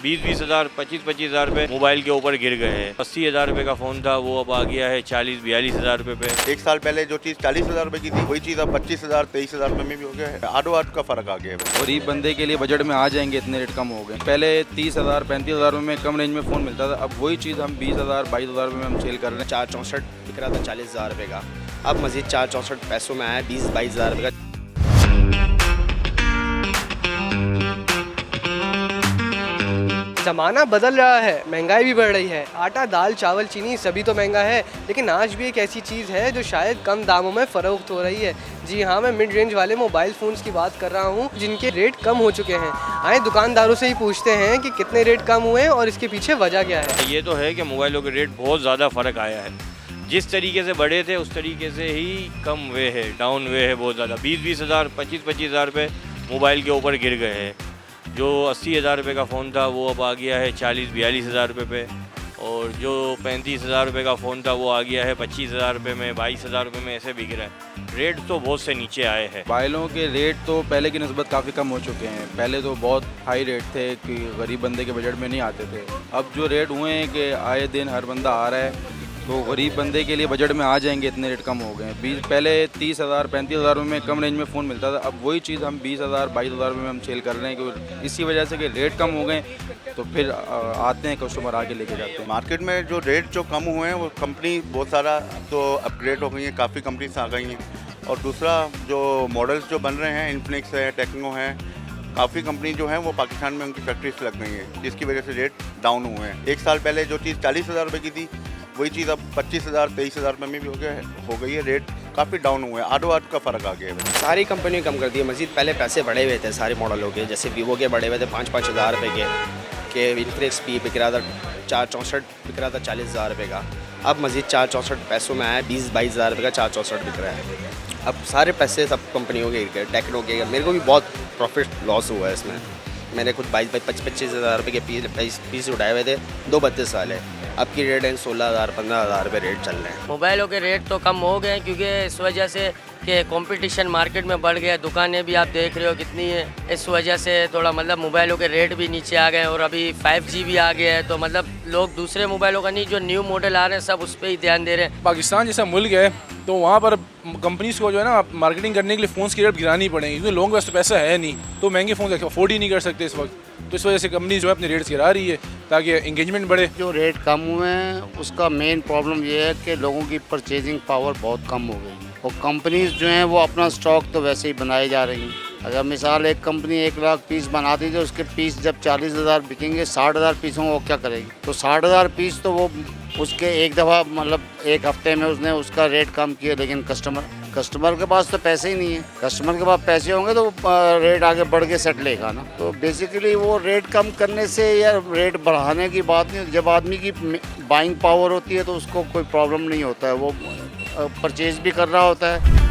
20-20 हज़ार 25-25 हज़ार रुपये मोबाइल के ऊपर गिर गए हैं। 80 हज़ार रुपये का फ़ोन था वो अब आ गया है 40-42 हज़ार रुपये पे। एक साल पहले जो चीज़ 40 हज़ार रुपये की थी वही चीज़ अब 25 हज़ार 23 हज़ार रुपये में भी हो गया है। आधो आध का फ़र्क आ गया है। गरीब बंदे के लिए बजट में आ जाएंगे इतने रेट कम हो गए। पहले 30 हज़ार 35 हज़ार में कम रेंज में फ़ोन मिलता था, अब वही चीज़ हम 20 हज़ार 22 हज़ार में हम सेल कर रहे हैं। 464 बिक रहा था 40 हज़ार रुपये का, अब मज़ीद 464 पैसों में आया 20-22 हज़ार रुपये का। ज़माना बदल रहा है, महंगाई भी बढ़ रही है। आटा, दाल, चावल, चीनी सभी तो महंगा है, लेकिन आज भी एक ऐसी चीज़ है जो शायद कम दामों में फ़रोख्त हो रही है। जी हाँ, मैं मिड रेंज वाले मोबाइल फ़ोन्स की बात कर रहा हूँ जिनके रेट कम हो चुके हैं। आए दुकानदारों से ही पूछते हैं कि कितने रेट कम हुए हैं और इसके पीछे वजह क्या है। ये तो है कि मोबाइलों के रेट बहुत ज़्यादा फ़र्क आया है। जिस तरीके से बढ़े थे उस तरीके से ही कम हुए है, डाउन हुए है बहुत ज़्यादा। 20-20 हज़ार 25-25 हज़ार रुपये मोबाइल के ऊपर गिर गए हैं। जो 80 हज़ार रुपये का फ़ोन था वो अब आ गया है 40-42 हज़ार रुपये पे, और जो 35 हज़ार रुपये का फ़ोन था वो आ गया है 25 हज़ार रुपये में, 22 हज़ार रुपये में, ऐसे बिक रहा है। रेट तो बहुत से नीचे आए हैं। मोबाइलों के रेट तो पहले की निस्बत काफ़ी कम हो चुके हैं। पहले तो बहुत हाई रेट थे कि गरीब बंदे के बजट में नहीं आते थे। अब जो रेट हुए हैं कि आए दिन हर बंदा आ रहा है, तो गरीब बंदे के लिए बजट में आ जाएंगे इतने रेट कम हो गए हैं। पहले 30 हज़ार 35 हज़ार में कम रेंज में फ़ोन मिलता था, अब वही चीज़ हम 20 हज़ार 22 हज़ार में हम सेल कर रहे हैं कि इसी वजह से कि रेट कम हो गए, तो फिर आते हैं कस्टमर आके लेके जाते हैं। मार्केट में जो रेट जो कम हुए हैं वो कंपनी बहुत सारा तो अपग्रेड हो गई हैं, काफ़ी कंपनीज आ गई हैं। और दूसरा जो मॉडल्स जो बन रहे हैं, इन्फिनिक्स है, टेक्नो है, काफ़ी कंपनी जो है वो पाकिस्तान में उनकी फैक्ट्रीज लग गई हैं, जिसकी वजह से रेट डाउन हुए हैं। एक साल पहले जो चीज़ 40 हज़ार रुपये की थी वही चीज़ अब 25 हज़ार 23 हज़ार रुपये में भी हो गई है। रेट काफ़ी डाउन हुए हैं, आधो आध का फ़र्क आ गया है। सारी कंपनी कम कर दी है। मज़ीद पहले पैसे बढ़े हुए थे सारे मॉडलों के, जैसे वीवो के बढ़े हुए थे 5-5 हज़ार रुपये के इन्फिनिक्स भी बिक रहा था 464 बिक रहा था 40 हज़ार रुपये का, अब मज़ीद 464 पैसों में आया 20-22 हज़ार रुपये का 464 बिक रहा है। अब सारे पैसे सब कंपनियों के, टेक्नो के, मेरे को भी बहुत प्रॉफिट लॉस हुआ है इसमें। मैंने खुद 22-25 हज़ार रुपये के पीस उठाए हुए थे, 2-32 साल है। अब की रेट है 16 हज़ार 15 हज़ार रुपये रेट चल रहे हैं। मोबाइलों के रेट तो कम हो गए क्योंकि इस वजह से कि कंपटीशन मार्केट में बढ़ गया। दुकानें भी आप देख रहे हो कितनी है, इस वजह से थोड़ा मतलब मोबाइलों के रेट भी नीचे आ गए। और अभी 5G भी आ गया है, तो मतलब लोग दूसरे मोबाइलों का नहीं, जो न्यू मॉडल आ रहे हैं सब उस पर ही ध्यान दे रहे हैं। पाकिस्तान जैसा मुल्क है तो वहाँ पर कंपनीज़ को जो है ना मार्केटिंग करने के लिए फ़ोन्स की रेट गिरानी पड़ेगी, क्योंकि लोगों के पास तो पैसा है नहीं, तो महंगे फ़ोन अफोर्ड ही नहीं कर सकते इस वक्त। तो इस वजह से कंपनी जो है अपने रेट्स गिरा रही है ताकि एंगेजमेंट बढ़े। जो रेट कम हुए हैं उसका मेन प्रॉब्लम ये है कि लोगों की परचेजिंग पावर बहुत कम हो गई है, और कंपनीज जो हैं वो अपना स्टॉक तो वैसे ही बनाई जा रही हैं। अगर मिसाल एक कंपनी 1 लाख पीस बनाती तो उसके पीस जब 40 हज़ार बिकेंगे, 60 हज़ार पीसों वो क्या करेगी? तो 60 हज़ार पीस तो वो उसके एक दफ़ा मतलब एक हफ्ते में उसने उसका रेट कम किया, लेकिन कस्टमर के पास तो पैसे ही नहीं है। कस्टमर के पास पैसे होंगे तो रेट आगे बढ़ के सेट लेगा ना। तो बेसिकली वो रेट कम करने से या रेट बढ़ाने की बात नहीं, जब आदमी की बाइंग पावर होती है तो उसको कोई प्रॉब्लम नहीं होता है, वो परचेज भी कर रहा होता है।